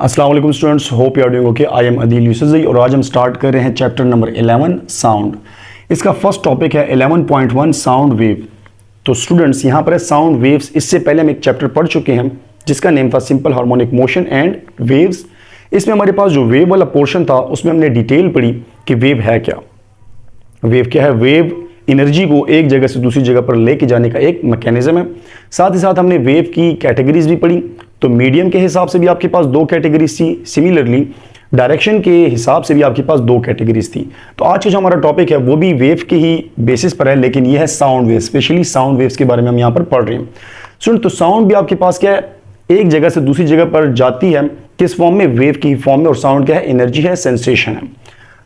अस्सलाम वालेकुम students, hope you are doing okay. I am Adeel Yousafzai और आज हम स्टार्ट कर रहे हैं चैप्टर नंबर 11 साउंड। इसका फर्स्ट टॉपिक है 11.1 साउंड वेव। तो स्टूडेंट्स यहाँ पर है साउंड वेव्स। इससे पहले हम एक चैप्टर पढ़ चुके हैं जिसका नेम था simple harmonic motion and waves. इसमें हमारे पास जो वेव वाला पोर्शन था उसमें हमने डिटेल पढ़ी कि वेव है क्या। वेव क्या है? वेव एनर्जी को एक जगह से दूसरी जगह पर लेके जाने का एक मैकेनिज्म है। साथ ही साथ हमने वेव की कैटेगरीज भी पढ़ी। तो मीडियम के हिसाब से भी आपके पास दो कैटेगरीज थी, सिमिलरली डायरेक्शन के हिसाब से भी आपके पास दो कैटेगरीज थी। तो आज का जो हमारा टॉपिक है वो भी वेव के ही बेसिस पर है, लेकिन ये है sound wave. Specially sound waves के बारे में हम यहाँ पर पढ़ रहे हैं। सुन, तो साउंड भी आपके पास क्या है, एक जगह से दूसरी जगह पर जाती है। किस फॉर्म में? वेव की फॉर्म में। और साउंड क्या है? एनर्जी है, सेंसेशन है।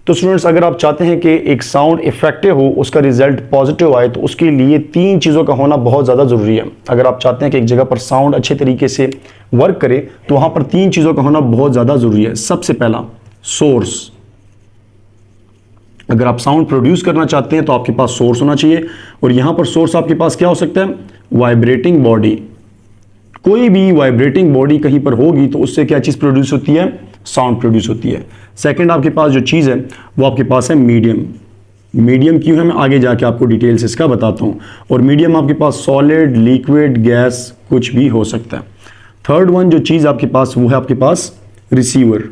तो स्टूडेंट्स, अगर आप चाहते हैं कि एक साउंड इफेक्टिव हो, उसका रिजल्ट पॉजिटिव आए, तो उसके लिए तीन चीज़ों का होना बहुत ज़्यादा ज़रूरी है। अगर आप चाहते हैं कि एक जगह पर साउंड अच्छे तरीके से वर्क करे तो वहाँ पर तीन चीज़ों का होना बहुत ज़्यादा ज़रूरी है। सबसे पहला, सोर्स। अगर आप साउंड प्रोड्यूस करना चाहते हैं तो आपके पास सोर्स होना चाहिए। और यहाँ पर सोर्स आपके पास क्या हो सकता है? Vibrating body. कोई भी वाइब्रेटिंग बॉडी कहीं पर होगी तो उससे क्या चीज़ प्रोड्यूस होती है? साउंड प्रोड्यूस होती है। सेकंड, आपके पास जो चीज़ है वो आपके पास है मीडियम। मीडियम क्यों है मैं आगे जाके आपको डिटेल्स इसका बताता हूँ। और मीडियम आपके पास सॉलिड, लिक्विड, गैस कुछ भी हो सकता है। थर्ड वन जो चीज़ आपके पास वो है आपके पास रिसीवर।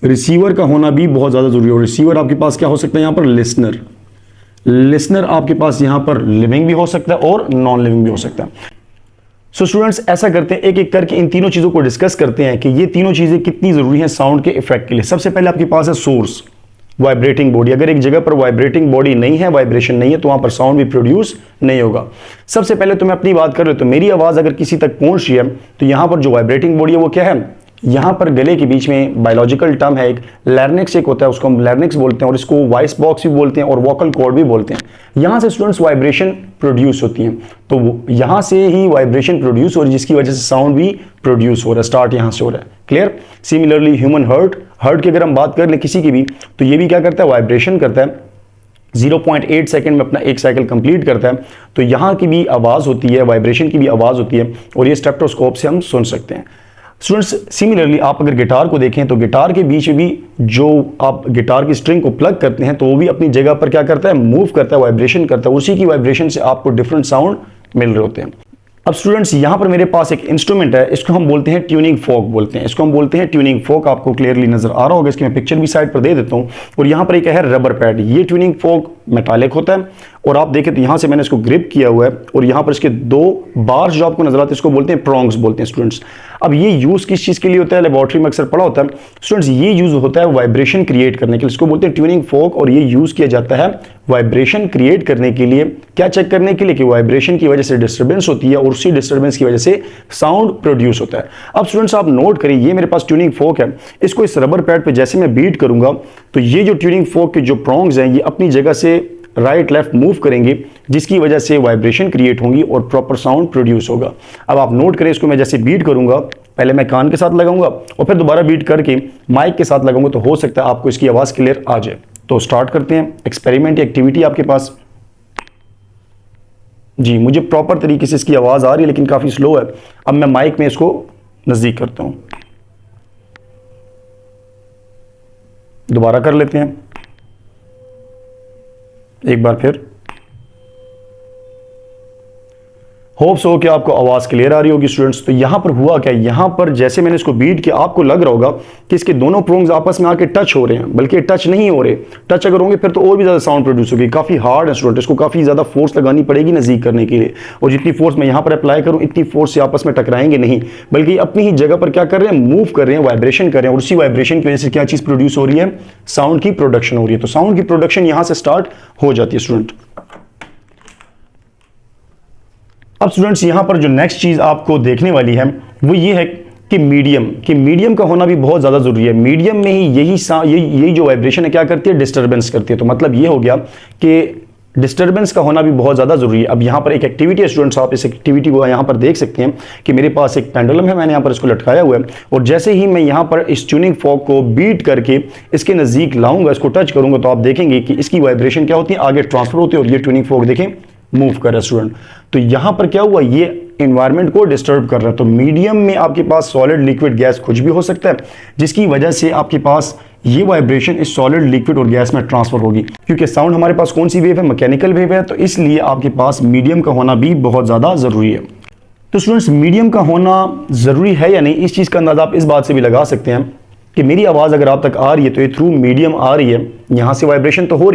रिसीवर का होना भी बहुत ज़्यादा जरूरी है। और रिसीवर आपके पास क्या हो सकता है यहाँ पर? लिसनर। लिसनर आपके पास यहाँ पर लिविंग भी हो सकता है और नॉन लिविंग भी हो सकता है। सो स्टूडेंट्स, ऐसा करते हैं एक एक करके इन तीनों चीज़ों को डिस्कस करते हैं कि ये तीनों चीज़ें कितनी ज़रूरी हैं साउंड के इफेक्ट के लिए। सबसे पहले आपके पास है सोर्स, वाइब्रेटिंग बॉडी। अगर एक जगह पर वाइब्रेटिंग बॉडी नहीं है, वाइब्रेशन नहीं है, तो वहाँ पर साउंड भी प्रोड्यूस नहीं होगा। सबसे पहले तो मैं अपनी बात कर रहा हूँ, तो मेरी आवाज़ अगर किसी तक पहुँच रही है तो यहाँ पर जो वाइब्रेटिंग बॉडी है वो क्या है? यहाँ पर गले के बीच में बायोलॉजिकल टर्म है एक लैरिंक्स, एक होता है, उसको हम लैरिंक्स बोलते हैं, और इसको वॉइस बॉक्स भी बोलते हैं और वोकल कॉर्ड भी बोलते हैं। यहाँ से स्टूडेंट्स वाइब्रेशन प्रोड्यूस होती हैं। तो यहाँ से ही वाइब्रेशन प्रोड्यूस हो रही है, जिसकी वजह से साउंड भी प्रोड्यूस हो रहा है। स्टार्ट यहाँ से हो रहा है। क्लियर? सिमिलरली ह्यूमन हार्ट की अगर हम बात कर लें किसी की भी, तो ये भी क्या करता है? वाइब्रेशन करता है। 0.8 सेकंड में अपना एक साइकिल कंप्लीट करता है। तो यहाँ की भी आवाज़ होती है, वाइब्रेशन की भी आवाज़ होती है, और ये स्टेप्टोस्कोप से हम सुन सकते हैं। स्टूडेंट्स, सिमिलरली आप अगर गिटार को देखें तो गिटार के बीच में भी जो आप गिटार की स्ट्रिंग को प्लग करते हैं तो वो भी अपनी जगह पर क्या करता है? मूव करता है, वाइब्रेशन करता है। उसी की वाइब्रेशन से आपको डिफरेंट साउंड मिल रहे होते हैं। अब स्टूडेंट्स, यहाँ पर मेरे पास एक इंस्ट्रूमेंट है, इसको हम बोलते हैं ट्यूनिंग फोक बोलते हैं। इसको हम बोलते हैं ट्यूनिंग फोक। आपको क्लियरली नजर आ रहा होगा, इसकी मैं पिक्चर भी साइड पर दे देता हूँ। और यहाँ पर एक है रबर पैड। ये ट्यूनिंग फोक मेटालिक होता है, और आप देखें तो यहाँ से मैंने इसको ग्रिप किया हुआ है, और यहाँ पर इसके दो बार्स जो आपको नजर आते हैं इसको बोलते हैं प्रॉन्ग्स बोलते हैं स्टूडेंट्स। अब ये यूज किस चीज के लिए होता है? लेबोरेटरी में अक्सर पढ़ा होता है स्टूडेंट्स। ये यूज होता है वाइब्रेशन क्रिएट करने के लिए, इसको बोलते हैं ट्यूनिंग फोक। और ये यूज किया जाता है वाइब्रेशन क्रिएट करने के लिए। क्या चेक करने के लिए? कि वाइब्रेशन की वजह से डिस्टर्बेंस होती है और उसी डिस्टर्बेंस की वजह से साउंड प्रोड्यूस होता है। अब स्टूडेंट्स आप नोट करिए, ये मेरे पास ट्यूनिंग फोक है। इसको इस रबर पैड पे जैसे मैं बीट करूंगा तो ये जो ट्यूनिंग फोक के जो प्रॉन्ग्स हैं ये अपनी जगह से राइट लेफ्ट मूव करेंगे, जिसकी वजह से वाइब्रेशन क्रिएट होंगी और प्रॉपर साउंड प्रोड्यूस होगा। अब आप नोट करें, इसको मैं जैसे बीट करूंगा, पहले मैं कान के साथ लगाऊंगा और फिर दोबारा बीट करके माइक के साथ लगाऊंगा, तो हो सकता है आपको इसकी आवाज क्लियर आ जाए। तो स्टार्ट करते हैं एक्सपेरिमेंट एक्टिविटी आपके पास। जी, मुझे प्रॉपर तरीके से इसकी आवाज आ रही है लेकिन काफी स्लो है। अब मैं माइक में इसको नजदीक करता हूं, दोबारा कर लेते हैं एक बार फिर। होप्स हो कि आपको आवाज क्लियर आ रही होगी स्टूडेंट्स। तो यहां पर हुआ क्या? यहां पर जैसे मैंने इसको बीट किया, आपको लग रहा होगा कि इसके दोनों प्रोंग्स आपस में आके टच हो रहे हैं, बल्कि टच नहीं हो रहे। टच अगर होंगे फिर तो और भी ज्यादा साउंड प्रोड्यूस होगी। काफी हार्ड है स्टूडेंट, इसको काफी ज्यादा फोर्स लगानी पड़ेगी नजदीक करने के लिए। और जितनी फोर्स मैं यहां पर अप्लाई करूं इतनी फोर्स से आपस में टकराएंगे नहीं, बल्कि अपनी ही जगह पर क्या कर रहे हैं? मूव कर रहे हैं, वाइब्रेशन कर रहे हैं। और उसी वाइब्रेशन की वजह से क्या चीज प्रोड्यूस हो रही है? साउंड की प्रोडक्शन हो रही है। तो साउंड की प्रोडक्शन यहां से स्टार्ट हो जाती है स्टूडेंट। अब स्टूडेंट्स, यहां पर जो नेक्स्ट चीज आपको देखने वाली है वो ये है कि मीडियम का होना भी बहुत ज्यादा जरूरी है। मीडियम में ही यही जो वाइब्रेशन है क्या करती है? डिस्टर्बेंस करती है। तो मतलब ये हो गया कि डिस्टर्बेंस का होना भी बहुत ज्यादा जरूरी है। अब यहाँ पर एक एक्टिविटी है स्टूडेंट्स, आप इस एक्टिविटी को यहाँ पर देख सकते हैं कि मेरे पास एक पेंडुलम है, मैंने यहाँ पर इसको लटकाया हुआ है, और जैसे ही मैं यहाँ पर इस ट्यूनिंग फोक को बीट करके इसके नजदीक लाऊंगा, इसको टच करूंगा, तो आप देखेंगे कि इसकी वाइब्रेशन क्या होती है? आगे ट्रांसफर होती है। और ये ट्यूनिंग फोक देखें मूव कर रहा है स्टूडेंट। तो यहां पर क्या हुआ? ये इन्वायरमेंट को डिस्टर्ब कर रहा है। तो मीडियम में आपके पास सॉलिड, लिक्विड, गैस कुछ भी हो सकता है, जिसकी वजह से आपके पास ये वाइब्रेशन इस सॉलिड, लिक्विड और गैस में ट्रांसफर होगी। क्योंकि साउंड हमारे पास कौन सी वेव है? मैकेनिकल वेव है। तो इसलिए आपके पास मीडियम का होना भी बहुत ज़्यादा ज़रूरी है। तो स्टूडेंट्स, मीडियम का होना ज़रूरी है या नहीं, इस चीज़ का अंदाज़ा आप इस बात से भी लगा सकते हैं कि मेरी आवाज़ अगर आप तक आ रही है तो ये थ्रू मीडियम आ रही है। यहाँ से वाइब्रेशन तो हो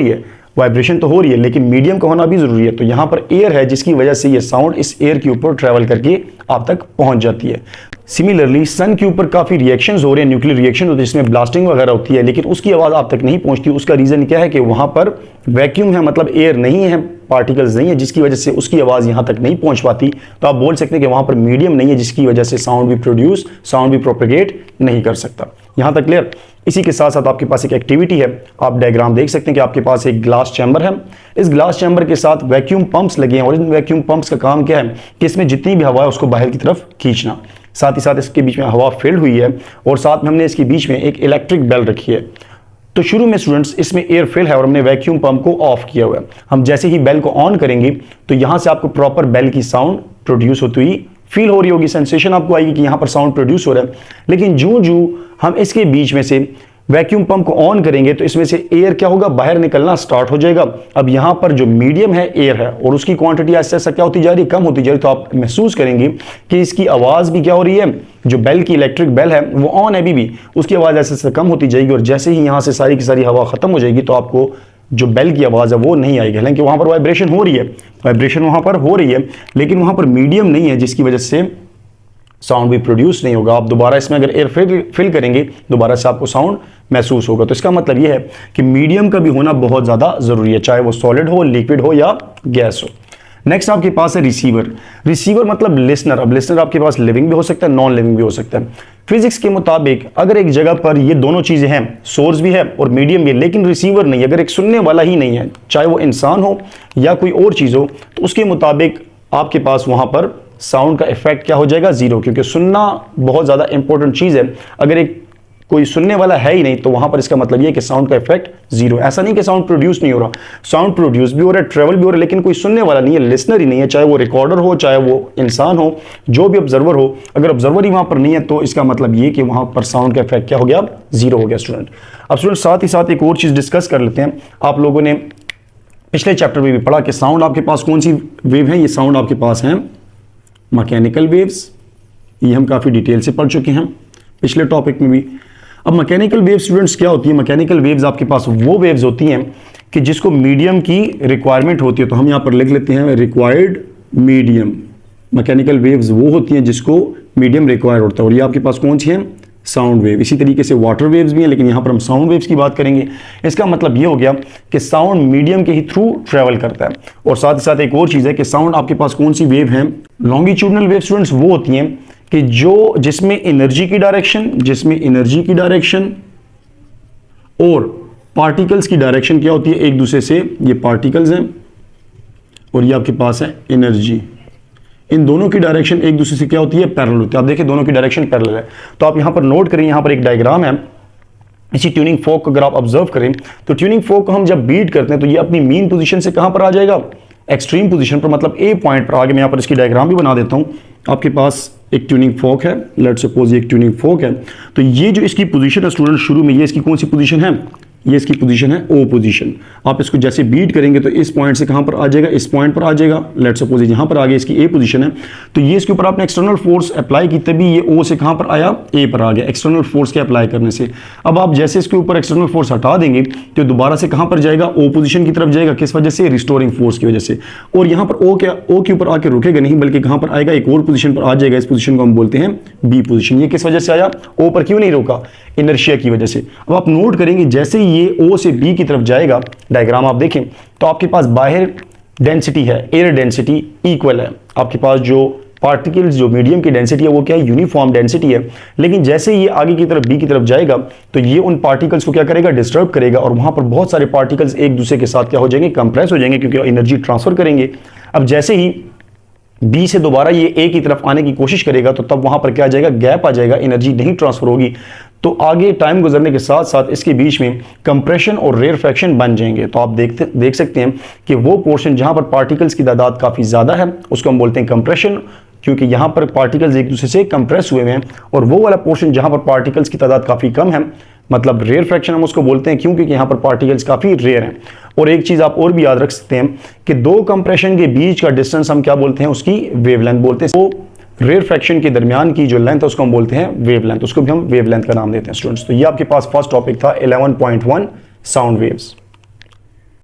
रही है, लेकिन मीडियम का होना भी ज़रूरी है। तो यहाँ पर एयर है, जिसकी वजह से ये साउंड इस एयर के ऊपर ट्रैवल करके आप तक पहुँच जाती है। सिमिलरली सन के ऊपर काफ़ी रिएक्शंस हो रहे हैं, न्यूक्लियर रिएक्शन होते हैं जिसमें ब्लास्टिंग वगैरह होती है, लेकिन उसकी आवाज़ आप तक नहीं पहुँचती। उसका रीज़न क्या है कि वहाँ पर वैक्यूम है, मतलब एयर नहीं है, पार्टिकल्स नहीं है, जिसकी वजह से उसकी आवाज़ यहाँ तक नहीं पहुँच पाती। तो आप बोल सकते हैं कि वहाँ पर मीडियम नहीं है, जिसकी वजह से साउंड भी प्रोपेगेट नहीं कर सकता। यहाँ तक क्लियर? इसी के साथ साथ आपके पास एक एक्टिविटी है, आप डायग्राम देख सकते हैं कि आपके पास एक ग्लास चैम्बर है। इस ग्लास चैम्बर के साथ वैक्यूम पंप्स लगे हैं और इन वैक्यूम पंप्स का काम क्या है कि इसमें जितनी भी हवा है उसको बाहर की तरफ खींचना। साथ ही साथ इसके बीच में हवा फिल्ड हुई है और साथ में हमने इसके बीच में एक इलेक्ट्रिक बेल रखी है। तो शुरू में स्टूडेंट्स इसमें एयर फिल है और हमने वैक्यूम पंप को ऑफ किया हुआ है। हम जैसे ही बेल को ऑन करेंगे तो यहां से आपको प्रॉपर बेल की साउंड प्रोड्यूस होती हुई फील हो रही होगी, सेंसेशन आपको आएगी कि यहां पर साउंड प्रोड्यूस हो रहा है। लेकिन जो हम इसके बीच में से वैक्यूम पंप को ऑन करेंगे तो इसमें से एयर क्या होगा, बाहर निकलना स्टार्ट हो जाएगा। अब यहां पर जो मीडियम है एयर है और उसकी क्वांटिटी ऐसे ऐसा क्या होती जा रही है, कम होती जा रही है। तो आप महसूस करेंगे कि इसकी आवाज भी क्या हो रही है, जो बेल की इलेक्ट्रिक बेल है वो ऑन है अभी भी, उसकी आवाज ऐसे ऐसे कम होती जाएगी और जैसे ही यहां से सारी की सारी हवा खत्म हो जाएगी तो आपको जो बेल की आवाज है वो नहीं आएगी। हालांकि वहां पर वाइब्रेशन हो रही है, लेकिन वहां पर मीडियम नहीं है, जिसकी वजह से साउंड भी प्रोड्यूस नहीं होगा। आप दोबारा इसमें अगर एयर फिल करेंगे दोबारा से आपको साउंड महसूस होगा। तो इसका मतलब यह है कि मीडियम का भी होना बहुत ज़्यादा ज़रूरी है, चाहे वो सॉलिड हो, लिक्विड हो या गैस हो। नेक्स्ट आपके पास है रिसीवर मतलब लिसनर। अब लिसनर आपके पास लिविंग भी हो सकता है, नॉन लिविंग भी हो सकता है। फिजिक्स के मुताबिक अगर एक जगह पर ये दोनों चीज़ें हैं, सोर्स भी है और मीडियम भी है, लेकिन रिसीवर नहीं, अगर एक सुनने वाला ही नहीं है, चाहे वो इंसान हो या कोई और चीज़ हो, तो उसके मुताबिक आपके पास वहाँ पर साउंड का इफेक्ट क्या हो जाएगा, जीरो। क्योंकि सुनना बहुत ज़्यादा इंपॉर्टेंट चीज़ है। अगर एक कोई सुनने वाला है ही नहीं तो वहां पर इसका मतलब ये कि साउंड का इफेक्ट जीरो। ऐसा नहीं कि साउंड प्रोड्यूस नहीं हो रहा, साउंड प्रोड्यूस भी हो रहा है, ट्रेवल भी हो रहा है, लेकिन कोई सुनने वाला नहीं है, लिसनर ही नहीं है, चाहे वो रिकॉर्डर हो, चाहे वो इंसान हो, जो भी ऑब्जर्वर हो। अगर ऑब्जर्वर ही वहां पर नहीं है तो इसका मतलब ये कि वहां पर साउंड का इफेक्ट क्या हो गया, जीरो हो गया स्टूडेंट। अब स्टूडेंट साथ ही साथ एक और चीज डिस्कस कर लेते हैं। आप लोगों ने पिछले चैप्टर में भी पढ़ा कि साउंड आपके पास कौन सी वेव है, ये साउंड आपके पास है मैकेनिकल वेव्स। ये हम काफी डिटेल से पढ़ चुके हैं पिछले टॉपिक में भी। अब मैकेनिकल वेव स्टूडेंट्स क्या होती है? मैकेनिकल वेव्स आपके पास वो वेव्स होती हैं कि जिसको मीडियम की रिक्वायरमेंट होती है। तो हम यहां पर लिख लेते हैं रिक्वायर्ड मीडियम। मैकेनिकल वेव्स वो होती हैं जिसको मीडियम रिक्वायर होता है और ये आपके पास कौन सी है, साउंड वेव। इसी तरीके से वाटर वेव्स भी हैं, लेकिन यहां पर हम साउंड वेव्स की बात करेंगे। इसका मतलब ये हो गया कि साउंड मीडियम के ही थ्रू ट्रेवल करता है। और साथ ही साथ एक और चीज है कि साउंड आपके पास कौन सी वेव है, लॉन्गिट्यूडनल वेव स्टूडेंट्स वो होती हैं कि जिसमें एनर्जी की डायरेक्शन और पार्टिकल्स की डायरेक्शन क्या होती है एक दूसरे से, ये पार्टिकल्स हैं और ये आपके पास है एनर्जी, इन दोनों की डायरेक्शन एक दूसरे से क्या होती है, पैरेलल होती है। आप देखिए दोनों की डायरेक्शन पैरेलल है। तो आप यहां पर नोट करें, यहां पर एक डायग्राम है। इसी ट्यूनिंग फोक अगर आप ऑब्जर्व करें तो ट्यूनिंग फोक को हम जब बीट करते हैं तो ये अपनी मीन पोजीशन से कहां पर आ जाएगा, एक्सट्रीम पोजीशन पर, मतलब ए पॉइंट पर। आगे मैं यहां पर इसकी डायग्राम भी बना देता हूं। आपके पास एक ट्यूनिंग फोक है, लेट्स सपोज ये एक ट्यूनिंग फोक है। तो ये जो इसकी पोजीशन है स्टूडेंट, शुरू में ये इसकी कौन सी पोजीशन है, ये इसकी पोजीशन है ओ पोजीशन। आप इसको जैसे बीट करेंगे तो इस पॉइंट से कहां पर आ जाएगा, इस पॉइंट पर आ जाएगा। लेट्स सपोज यहां पर आ गया, इसकी ए पोजीशन है। तो ये इसके ऊपर आपने एक्सटर्नल फोर्स अप्लाई की तभी ये ओ से कहां पर आया, ए पर आ गया, एक्सटर्नल फोर्स के अप्लाई करने से। अब आप जैसे इसके ऊपर एक्सटर्नल फोर्स हटा देंगे तो दोबारा से कहां पर जाएगा, ओ पोजीशन की तरफ जाएगा। किस वजह से, रिस्टोरिंग फोर्स की वजह से। और यहां पर ओ के ऊपर आके रुकेगा नहीं, बल्कि कहां पर आएगा, एक और पोजीशन पर आ जाएगा। इस पोजीशन को हम बोलते हैं बी पोजीशन। ये किस वजह से आया, ओ पर क्यों नहीं रुका, इनर्शिया की वजह से। अब आप नोट करेंगे जैसे ये ओ से बी की तरफ जाएगा, डायग्राम आप देखें तो आपके पास बाहर डेंसिटी है, एयर डेंसिटी इक्वल है। आपके पास जो पार्टिकल्स, जो मीडियम की डेंसिटी है वो क्या है, यूनिफॉर्म डेंसिटी है। लेकिन जैसे ये आगे की तरफ बी की तरफ जाएगा तो ये उन पार्टिकल्स को क्या करेगा, डिस्टर्ब करेगा और वहां पर बहुत सारे पार्टिकल्स एक दूसरे के साथ क्या हो जाएंगे, कंप्रेस हो जाएंगे, क्योंकि एनर्जी ट्रांसफर करेंगे। अब जैसे ही बी से दोबारा ये ए की तरफ आने की कोशिश करेगा तो तब वहां पर क्या आ जाएगा, गैप आ जाएगा, एनर्जी नहीं ट्रांसफर होगी। तो आगे टाइम गुजरने के साथ साथ इसके बीच में कंप्रेशन और रेयरफैक्शन बन जाएंगे। तो आप देख सकते हैं कि वो पोर्शन जहां पर पार्टिकल्स की तादाद काफी ज्यादा है उसको हम बोलते हैं कंप्रेशन, क्योंकि यहाँ पर पार्टिकल्स एक दूसरे से कंप्रेस हुए हैं, और वो वाला पोर्शन जहाँ पर पार्टिकल्स की तादाद काफ़ी कम है, मतलब रेयर फ्रैक्शन हम उसको बोलते हैं, क्योंकि यहाँ पर पार्टिकल्स काफ़ी रेयर हैं। और एक चीज़ आप और भी याद रख सकते हैं कि दो कंप्रेशन के बीच का डिस्टेंस हम क्या बोलते हैं, उसकी वेवलेंथ बोलते हैं। वो रेयर फ्रैक्शन के दरमियान की जो लेंथ है उसको हम बोलते हैं वेवलेंथ, उसको भी हम वेवलेंथ का नाम देते हैं स्टूडेंट्स। तो ये आपके पास फर्स्ट टॉपिक था 11.1 साउंड वेव्स।